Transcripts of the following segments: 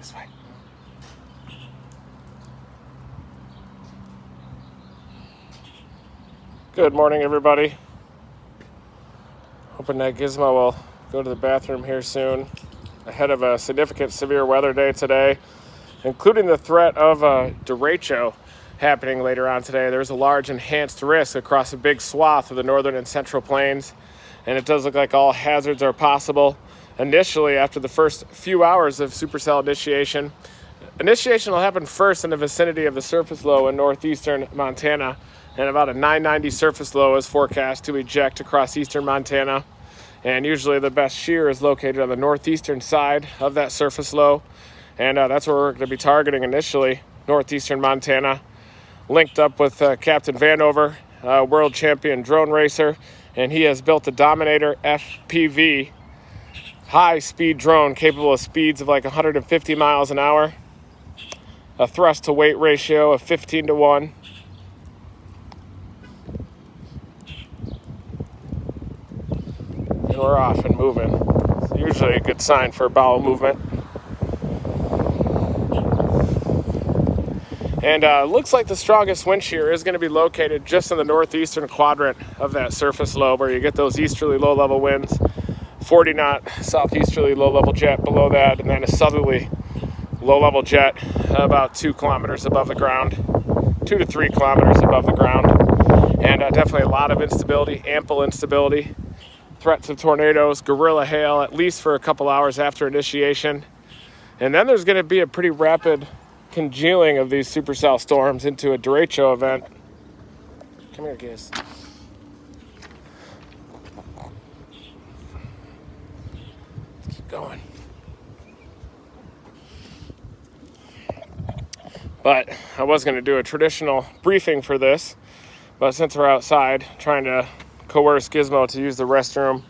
This way. Good morning, everybody. Hoping that Gizmo will go to the bathroom here soon, ahead of a significant severe weather day today, including the threat of a derecho happening later on today. There's a large enhanced risk across a big swath of the northern and central plains, and it does look like all hazards are possible. Initially, after the first few hours of supercell initiation will happen first in the vicinity of the surface low in northeastern Montana, and about a 990 surface low is forecast to eject across eastern Montana. And usually the best shear is located on the northeastern side of that surface low, and that's where we're going to be targeting initially, northeastern Montana. Linked up with Captain Vanover, world champion drone racer, and he has built a Dominator FPV high-speed drone capable of speeds of like 150 miles an hour, a thrust-to-weight ratio of 15-to-1. And we're off and moving. It's usually a good sign for bowel movement. And looks like the strongest wind shear is going to be located just in the northeastern quadrant of that surface low, where you get those easterly low-level winds, 40-knot southeasterly low-level jet below that, and then a southerly low-level jet about 2 kilometers above the ground, 2 to 3 kilometers above the ground. And definitely a lot of instability, ample instability. Threats of tornadoes, guerrilla hail, at least for a couple hours after initiation. And then there's going to be a pretty rapid congealing of these supercell storms into a derecho event. Come here, Giz. Let's keep going. But I was going to do a traditional briefing for this, but since we're outside trying to coerce Gizmo to use the restroom,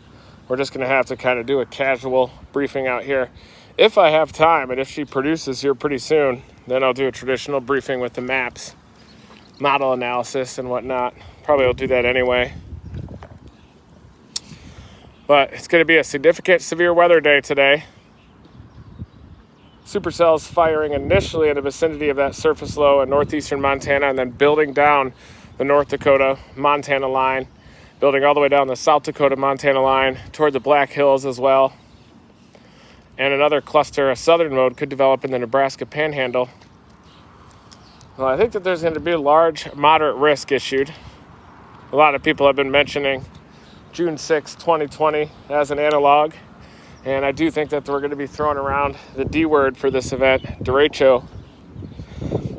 we're just going to have to kind of do a casual briefing out here. If I have time, and if she produces here pretty soon, then I'll do a traditional briefing with the maps, model analysis, and whatnot. Probably will do that anyway. But it's going to be a significant severe weather day today. Supercells firing initially in the vicinity of that surface low in northeastern Montana, and then building down the North Dakota-Montana line, building all the way down the South Dakota-Montana line toward the Black Hills as well. And another cluster, a southern mode, could develop in the Nebraska Panhandle. Well, I think that there's going to be a large, moderate risk issued. A lot of people have been mentioning June 6, 2020 as an analog. And I do think that we're going to be throwing around the D word for this event, derecho.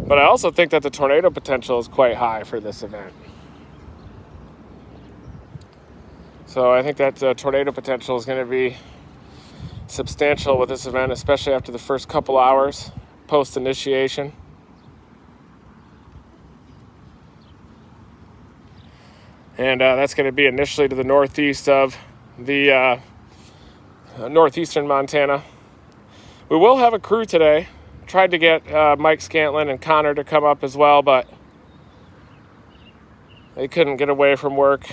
But I also think that the tornado potential is quite high for this event. So I think that tornado potential is going to be substantial with this event, especially after the first couple hours post-initiation. And that's going to be initially to the northeast of the northeastern Montana. We will have a crew today. Tried to get Mike Scantlin and Connor to come up as well, but they couldn't get away from work.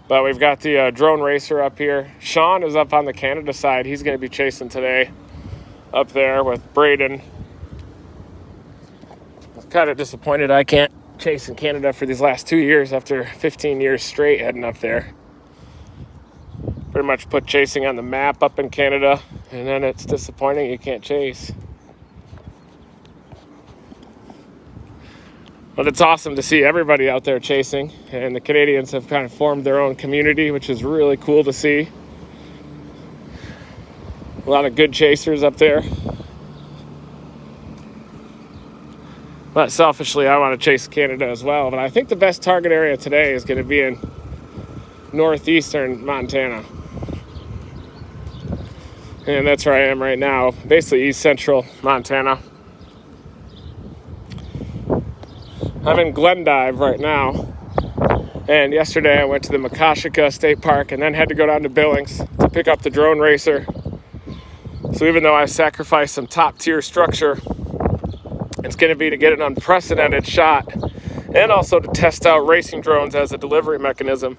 But we've got the drone racer up here. Sean is up on the Canada side. He's going to be chasing today up there with Braden. I'm kind of disappointed I can't chase in Canada for these last 2 years after 15 years straight heading up there. Pretty much put chasing on the map up in Canada, and then it's disappointing you can't chase. But it's awesome to see everybody out there chasing, and the Canadians have kind of formed their own community, which is really cool to see. A lot of good chasers up there. But selfishly, I want to chase Canada as well. But I think the best target area today is going to be in northeastern Montana. And that's where I am right now, basically east central Montana. I'm in Glendive right now, and yesterday I went to the Makashika State Park and then had to go down to Billings to pick up the drone racer. So even though I sacrificed some top tier structure, it's going to be to get an unprecedented shot and also to test out racing drones as a delivery mechanism.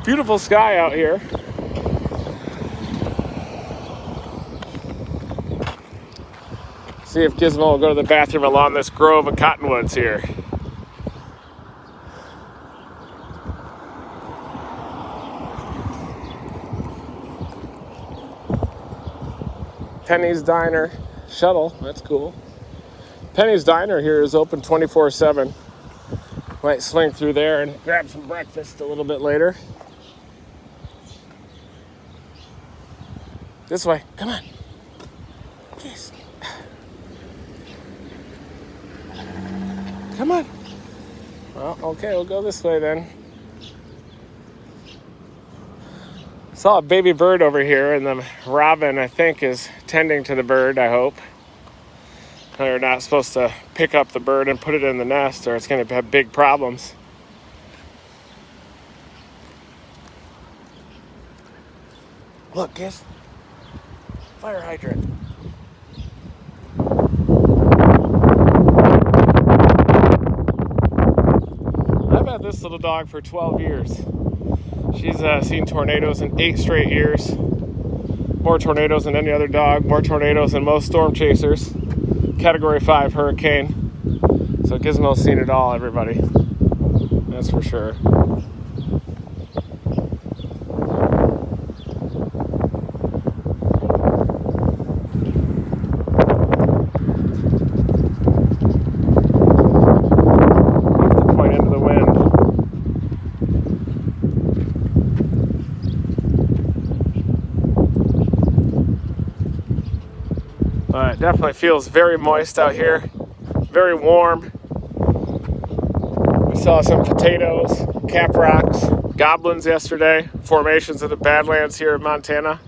Beautiful sky out here. See if Gizmo will go to the bathroom along this grove of cottonwoods here. Penny's Diner shuttle, that's cool. Penny's Diner here is open 24/7. Might swing through there and grab some breakfast a little bit later. This way, come on. Jeez. Come on. Well, okay, we'll go this way then. Saw a baby bird over here, and the robin, I think, is tending to the bird, I hope. They're not supposed to pick up the bird and put it in the nest, or it's going to have big problems. Look, Giz. Fire hydrant. I've had this little dog for 12 years. She's seen tornadoes in 8 straight years. More tornadoes than any other dog. More tornadoes than most storm chasers. Category 5 hurricane. So Gizmo's seen it all, everybody. That's for sure. It definitely feels very moist out here, very warm. We saw some potatoes, caprocks, goblins yesterday, formations of the Badlands here in Montana.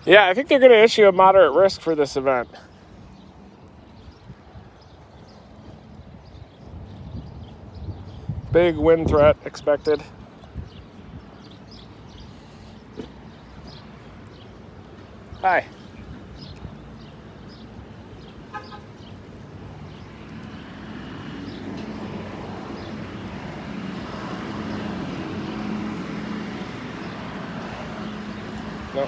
Yeah, I think they're going to issue a moderate risk for this event. Big wind threat expected. Hi. No.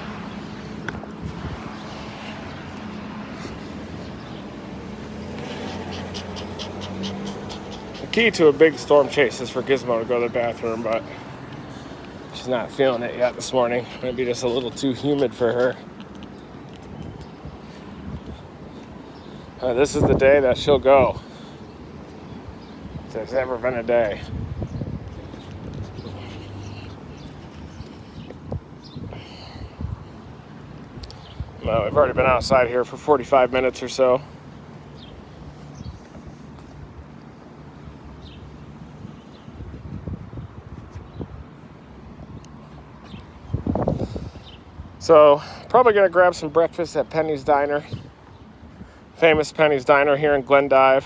The key to a big storm chase is for Gizmo to go to the bathroom, but she's not feeling it yet this morning. Maybe just a little too humid for her. This is the day that she'll go. If there's ever been a day. Well, we've already been outside here for 45 minutes or so. So, probably going to grab some breakfast at Penny's Diner. Famous Penny's Diner here in Glendive.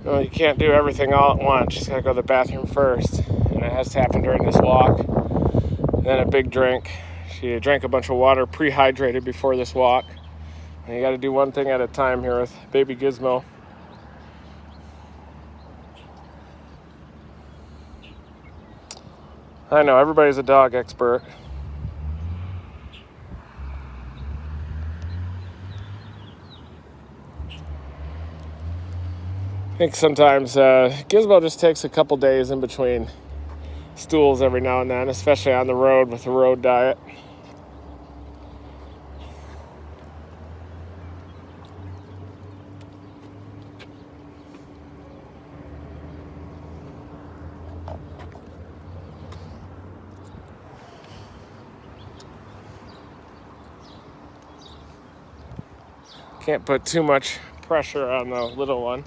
Well, you can't do everything all at once. You just got to go to the bathroom first. And it has to happen during this walk. And then a big drink. She drank a bunch of water, pre-hydrated before this walk. And you got to do one thing at a time here with baby Gizmo. I know, everybody's a dog expert. I think sometimes Gizmo just takes a couple days in between stools every now and then, especially on the road with the road diet. Can't put too much pressure on the little one.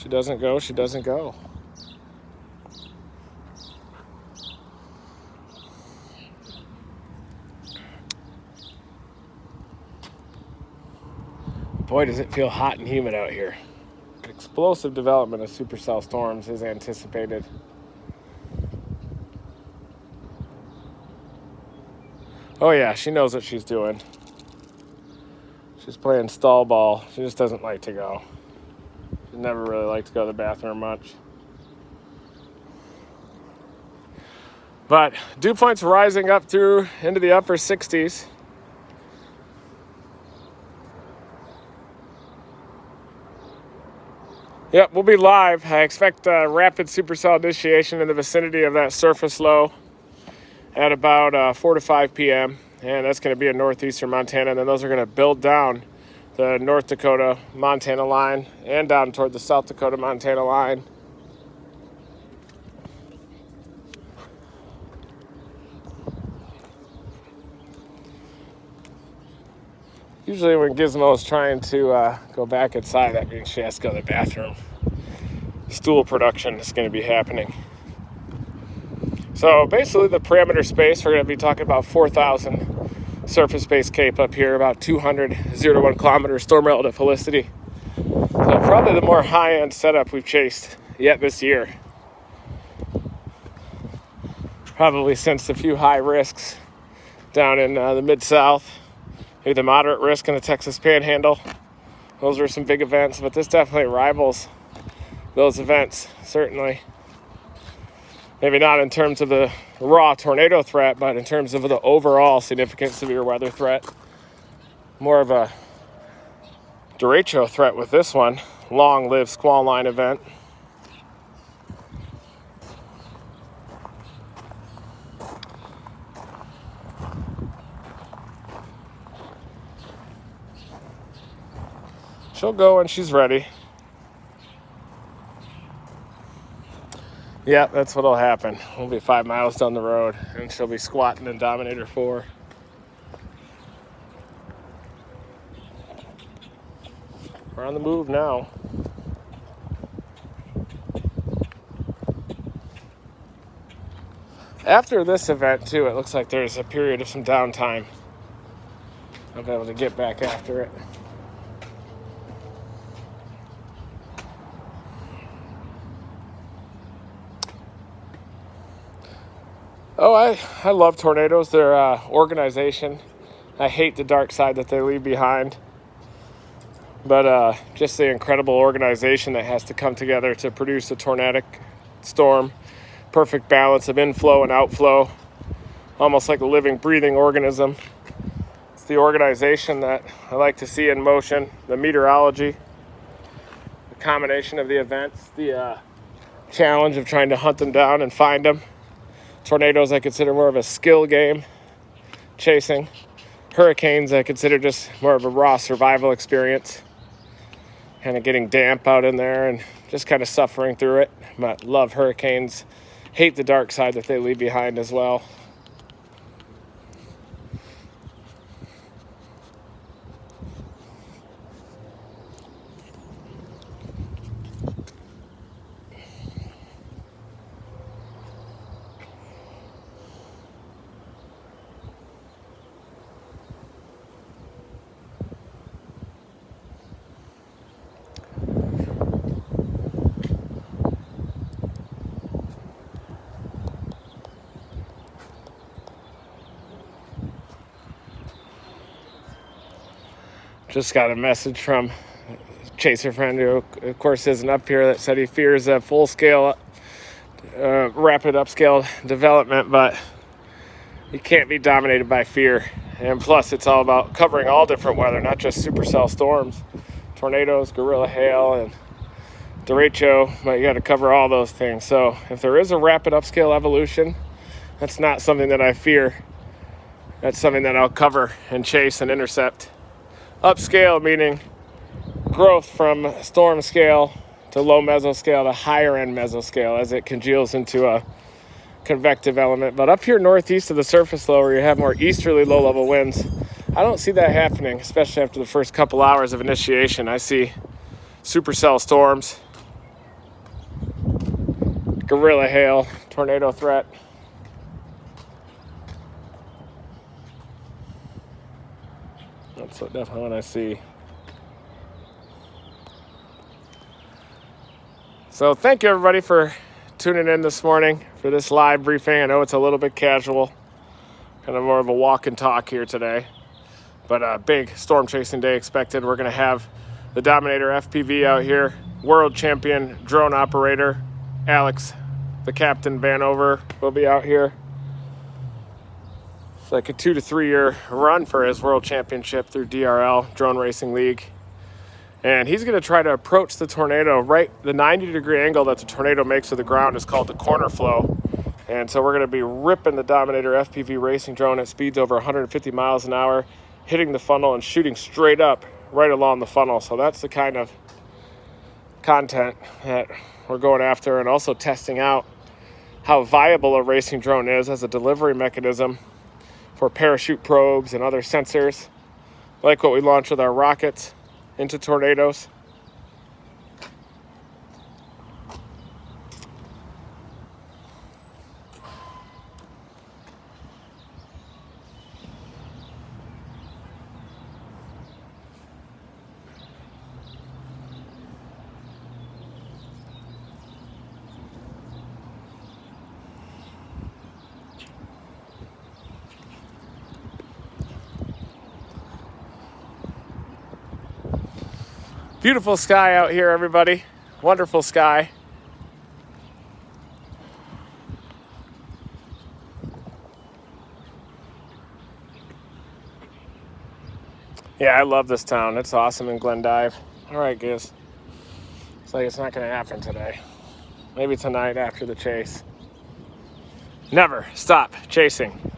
She doesn't go, she doesn't go. Boy, does it feel hot and humid out here. Explosive development of supercell storms is anticipated. Oh yeah, she knows what she's doing. She's playing stall ball. She just doesn't like to go. She never really liked to go to the bathroom much. But dew points rising up through into the upper 60s. Yep, we'll be live. I expect rapid supercell initiation in the vicinity of that surface low at about 4 to 5 p.m. And that's going to be in northeastern Montana. And then those are going to build down the North Dakota-Montana line and down toward the South Dakota-Montana line. Usually when Gizmo is trying to go back inside, that means she has to go to the bathroom. Stool production is going to be happening. So basically the parameter space, we're going to be talking about 4,000 surface-based CAPE up here, about 200 0 to 1 kilometer storm relative helicity. So probably the more high-end setup we've chased yet this year. Probably since a few high risks down in the Mid-South. Maybe the moderate risk in the Texas Panhandle. Those were some big events, but this definitely rivals those events, certainly. Maybe not in terms of the raw tornado threat, but in terms of the overall significant severe weather threat. More of a derecho threat with this one. Long-lived squall line event. She'll go when she's ready. Yeah, that's what'll happen. We'll be 5 miles down the road, and she'll be squatting in Dominator 4. We're on the move now. After this event, too, it looks like there's a period of some downtime. I'll be able to get back after it. Oh, I love tornadoes. They're organization. I hate the dark side that they leave behind. But just the incredible organization that has to come together to produce a tornadic storm. Perfect balance of inflow and outflow. Almost like a living, breathing organism. It's the organization that I like to see in motion. The meteorology. The combination of the events. The challenge of trying to hunt them down and find them. Tornadoes I consider more of a skill game, chasing. Hurricanes I consider just more of a raw survival experience. Kind of getting damp out in there and just kind of suffering through it. But love hurricanes. Hate the dark side that they leave behind as well. Just got a message from a chaser friend who, of course, isn't up here that said he fears a full-scale, rapid upscale development, but you can't be dominated by fear. And plus, it's all about covering all different weather, not just supercell storms, tornadoes, gorilla hail, and derecho, but you got to cover all those things. So if there is a rapid upscale evolution, that's not something that I fear. That's something that I'll cover and chase and intercept. Upscale meaning growth from storm scale to low mesoscale to higher end mesoscale as it congeals into a convective element. But up here northeast of the surface low where you have more easterly low level winds, I don't see that happening, especially after the first couple hours of initiation. I see supercell storms Gorilla hail, tornado threat. That's definitely what I see. So thank you everybody for tuning in this morning for this live briefing. I know it's a little bit casual, kind of more of a walk and talk here today, but a big storm chasing day expected. We're going to have the Dominator FPV out here, world champion drone operator Alex, the Captain Vanover, will be out here. It's like a 2 to 3 year run for his world championship through DRL, Drone Racing League. And he's going to try to approach the tornado right, the 90-degree angle that the tornado makes to the ground is called the corner flow. And so we're going to be ripping the Dominator FPV racing drone at speeds over 150 miles an hour, hitting the funnel and shooting straight up right along the funnel. So that's the kind of content that we're going after, and also testing out how viable a racing drone is as a delivery mechanism for parachute probes and other sensors, like what we launched with our rockets into tornadoes. Beautiful sky out here, everybody. Wonderful sky. Yeah, I love this town. It's awesome in Glendive. All right, guys. Looks like it's not going to happen today. Maybe tonight after the chase. Never stop chasing.